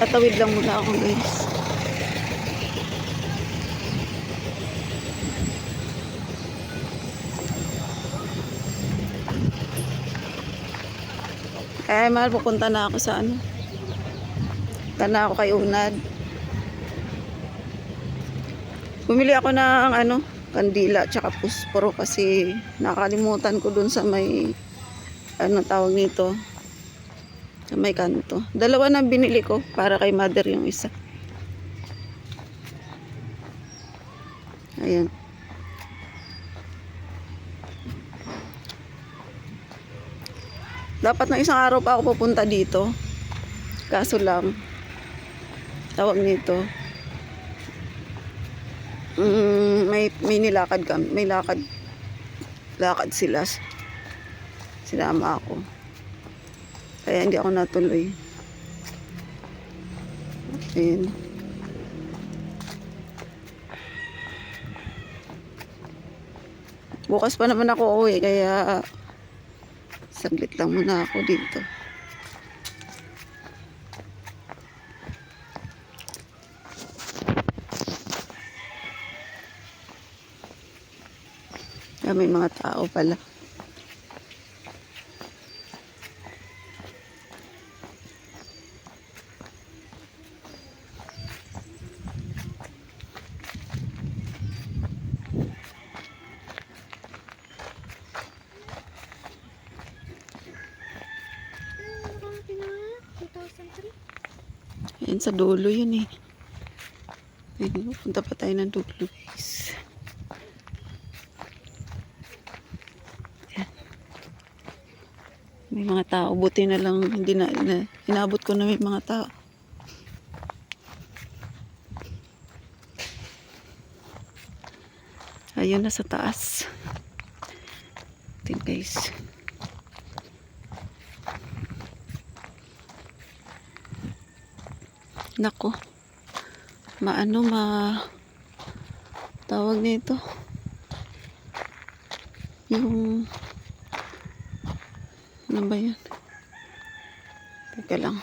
Tatawid lang muna ako guys. Mahal, pupunta na ako sa ano. Punta na ako kay Unad. Bumili ako ng ano, kandila tsaka pusporo kasi nakalimutan ko dun sa may ano tawag nito, sa may kanto. Dalawa na binili ko para kay mother yung isa. Ayan. Dapat na isang araw pa ako pupunta dito. Kaso lang tawag nito, may nilakad kami, may lakad sila, sinama ako kaya hindi ako natuloy. Ayan. Bukas pa naman ako uwi kaya saglit lang muna ako dito. May mga tao pala. Ayan sa dulo yun eh. Ayan, punta pa tayo ng dulo guys. May mga tao, buti na lang hindi na inabot ko na may mga tao. Ayun na sa taas. Tingnan guys. Nako. Tawag nito. Yung ano ba yan? Teka lang.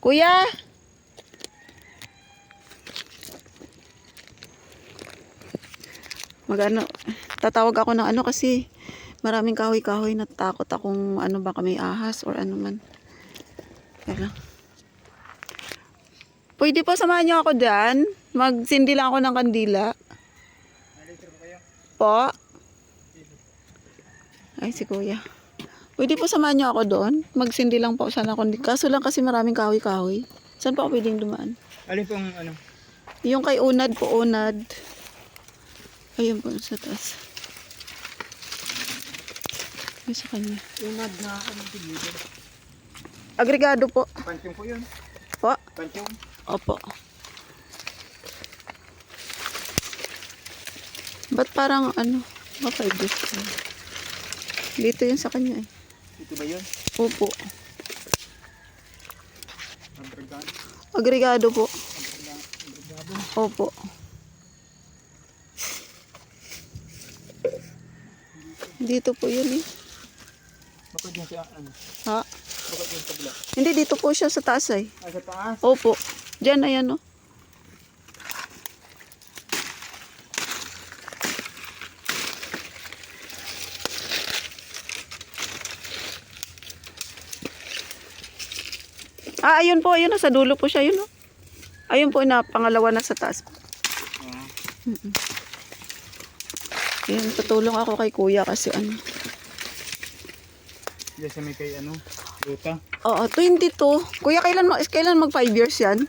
Kuya! Tatawag ako ng ano kasi maraming kahoy-kahoy, natakot akong ano baka may ahas or ano man. Teka lang. Pwede po samahan niyo ako dyan? Magsindi lang ako ng kandila. Po? Ay, si kuya. Pwede po samahan niyo ako doon? Magsindi lang po sana ako. Kaso lang kasi maraming kahoy-kahoy. Saan po ako pwedeng dumaan? Alin pong ano? Yung kay Unad po, Unad. Ayun po sa taas. Ay, sa kanya. Unad na ano dito? Agregado po. Pantyong po yun. Po? Pantyong. Opo. Ba't parang ano? Baka i-gusto. Dito yun sa kanya eh. Dito ba yun? Opo. Agregado. Agregado po. Agregado. Opo. Dito po yun eh. Bakit yun siya ano? Ha? Bakit yun sa bila? Hindi, dito po siya sa taas eh. Ah, sa taas? Opo. Diyan, ayan o. Ayun po, ayun, nasa dulo po siya, yun o. Ayun po, pangalawa na sa taas. Ayun, tutulong ako kay kuya kasi ano. Diyan sa may kay ano? Luta? Oo, 22. Kuya, kailan mag 5 years yan?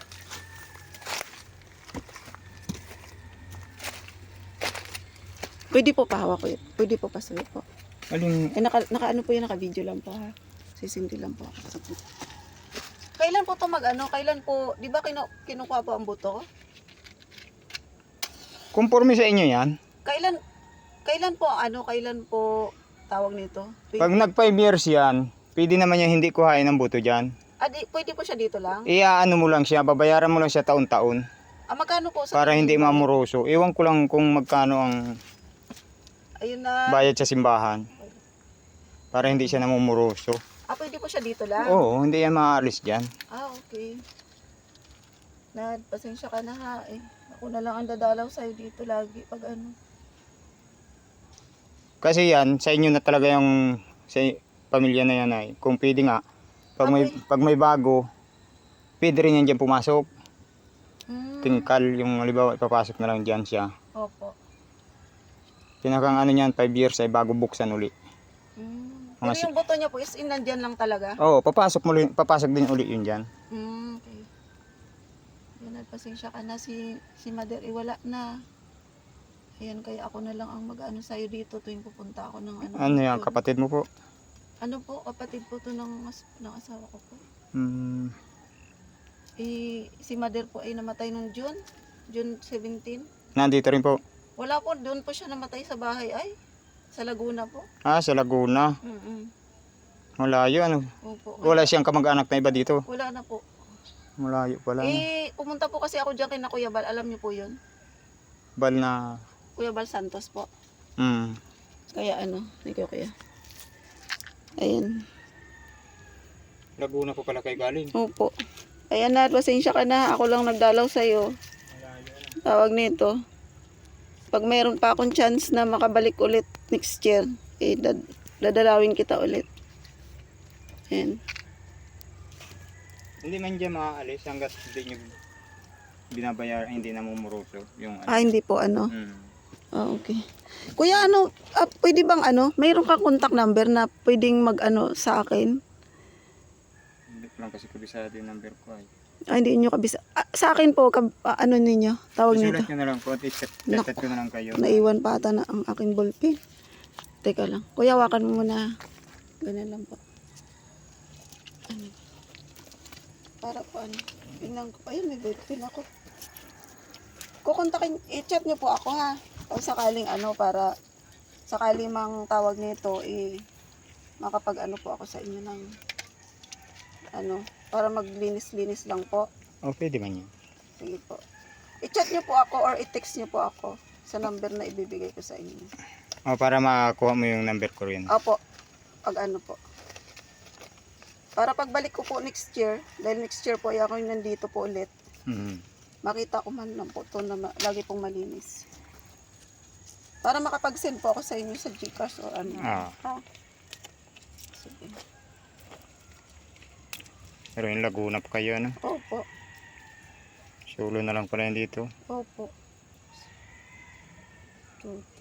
Pwede po pahawak ko yun. Pwede po pasulit po. Alin? Naka ano po yun, naka-video lang po ha. Sisindi lang po. Kailan po to kailan po, di ba kinukuha po ang buto? Conforme sa inyo yan? Kailan po tawag nito? Pag nag 5 years yan, pwede naman yan hindi kuhain ng buto dyan. Pwede po siya dito lang? Iaano mo lang siya, babayaran mo lang siya taon-taon. Magkano po sa Para hindi mamuroso. Ewan ko lang kung magkano ang ayun na. bayad sa simbahan. Para hindi siya namumuroso. Pwede po siya dito lang? Oo, hindi yan maaalis dyan. Okay. Pasensya ka na ha eh. Ako na lang ang dadalaw sa'yo dito lagi pag ano. Kasi yan, sa inyo na talaga yung sa pamilya na yan ay. Kung pwede nga, pag may bago, pwede rin yan dyan pumasok. Tingkal, yung halimbawa ipapasok na lang dyan siya. Opo. Pinakang ano niyan, 5 years ay bago buksan uli. Pero yung buto niya po is nandyan lang talaga? Oo, papasok din uli yun dyan. Okay. Yan, pasensya ka na si Mother, wala na. Ayan, kaya ako na lang ang mag-ano sa'yo dito tuwing pupunta ako ng ano. Ano yan, dito. kapatid mo po? Ano po, kapatid po to ng asawa ko po. Si Mother po ay namatay nung June 17. Nandito rin po. Wala po, doon po siya namatay sa bahay ay. Sa Laguna po. Sa Laguna. Malayo ano? Opo. Wala siyang kamag-anak na iba dito. Wala na po. Malayo pala. Pumunta po kasi ako dyan kina Kuya Bal. Alam niyo po yun? Bal na... Kuya Bal Santos po. Mm. Kaya ano, hindi ko kaya. Ayan. Laguna po pala kayo galing. Opo. Ayan na, pasensya ka na. Ako lang nagdalaw sa'yo. Tawag nito. Pag mayroon pa akong chance na makabalik ulit next year, dadalawin kita ulit. Ayan. Hindi man dyan maaalis hanggat hindi nyo binabayar, hindi namumuruso yung ano. Hindi po ano. Okay. Kuya, pwede bang mayroon kang contact number na pwedeng mag-ano sa akin? Hindi ko lang kasi kabisado yung number ko ay. Hindi nyo kabisa. Sa akin po, ano ninyo? Tawag nito. Isulat nyo na lang po at i-set ko na lang kayo. Naiwan pa ata na ang aking ballpen. Teka lang. Kuya, hawakan mo muna. Ganyan lang po. Para po tingnan ko. Ayun, may ballpen ako. Kukontakin, i-chat nyo po ako ha. Kung sakaling para sakaling mang tawag nito, makapag po ako sa inyo ng para maglinis-linis lang po. Pwede man yun. Sige po. I-chat nyo po ako or i-text nyo po ako sa number na ibibigay ko sa inyo. Para makakuha mo yung number ko rin. Opo. Pag po. Para pagbalik ko po next year, dahil next year po ay ako yung nandito po ulit, makita ko man lang po ito na lagi pong malinis. Para makapag-send po ako sa inyo sa Gcash o ano. Ha? Sige. Pero yung Laguna pa kayo, ano? Opo. Sulo na lang pala yun dito. Opo.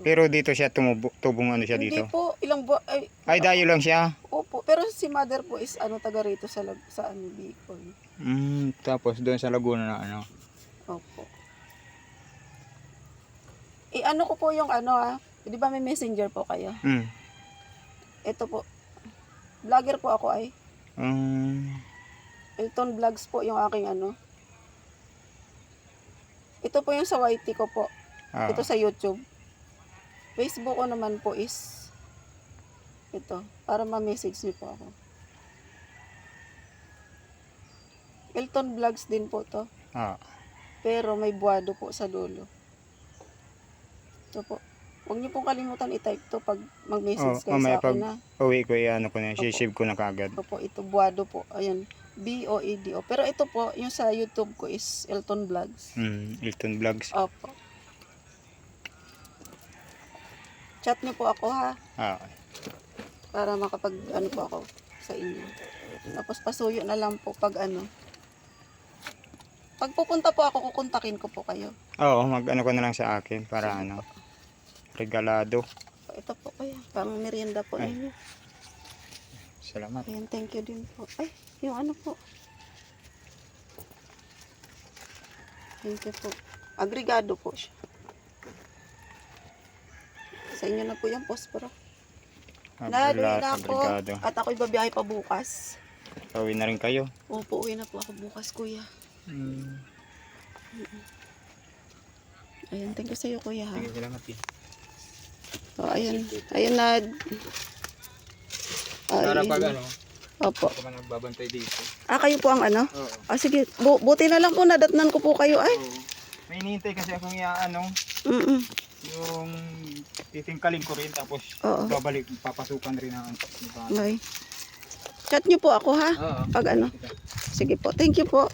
Pero dito siya tubong ano siya Hindi dito? po, ilang buwan. Ay, dayo lang siya? Opo, pero si Mother po is taga rito sa Bicol. Tapos doon sa Laguna na ano? Opo. Ko po yung di ba may messenger po kayo? Ito po. Vlogger po ako ay. Elton Vlogs po yung aking Ito po yung sa YT ko po. Ito sa YouTube. Facebook ko naman po is ito. Para ma-message niyo po ako. Elton Vlogs din po to. Pero may buwado po sa dulo. Ito po. Huwag niyo pong kalimutan i-type to pag mag-message kayo sa akin na. Uwi ko ko na, save ko na kagad. Ito po, ito buwado po. Ayan. BOEDO. Pero ito po, yung sa YouTube ko is Elton Vlogs. Elton Vlogs. Opo. Chat niyo po ako ha. Para makapag po ako sa inyo. Tapos pasuyo na lang po pag Pag pupunta po ako, kukontakin ko po kayo. Oo, mag-ano ko na lang sa akin para regalado. Ito po kaya, pang merienda po ninyo. Salamat. Ayan, thank you din po. Ay, yung po. Thank you po. Agregado po siya. Sa inyo na po yung posporo. Naluwi na ako. At ako'y babiyahe pa bukas. Uwi na rin kayo? Opo, uwi na po ako bukas, kuya. Ayan, thank you sa'yo, kuya. Ha? Sige, salamat eh. Ayan. Ayan na. Para pag Opo. ako man nagbabantay dito. Kayo po ang Oo. Sige. Buti na lang po, nadatnan ko po kayo. Ay. May hinihintay kasi akong yung titingkalin ko rin tapos babalik, papasukan rin ang Okay. Chat nyo po ako ha. Oo. Pag ano. Sige po. Thank you po.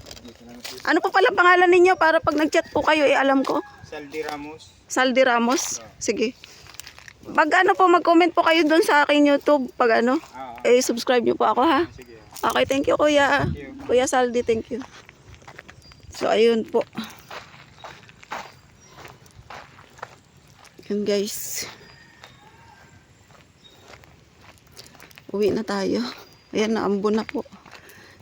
Ano po pala pangalan ninyo para pag nag-chat po kayo, alam ko? Saldi Ramos. Saldi Ramos. Sige. Pag ano po, mag-comment po kayo doon sa aking YouTube. Pag ano, subscribe nyo po ako ha. Sige. Okay, thank you kuya. Thank you. Kuya Saldi, thank you. So, ayun po. Yun guys. Uwi na tayo. Ayan, naambon na po.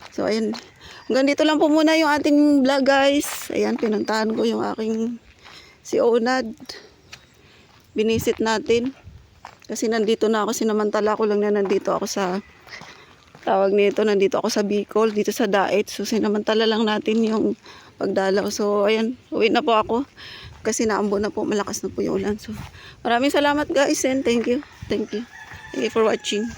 So, ayan. Hanggang dito lang po muna yung ating vlog guys. Ayan, pinuntahan ko yung aking si Onad. Binisit natin. Kasi nandito na ako. Sinamantala ko lang na nandito ako sa tawag nito. Nandito ako sa Bicol. Dito sa Daet. So, sinamantala lang natin yung pagdalaw. So, ayan. Uwi na po ako. Kasi naambon na po. Malakas na po yung ulan. So, maraming salamat guys and thank you. Thank you. Thank you for watching.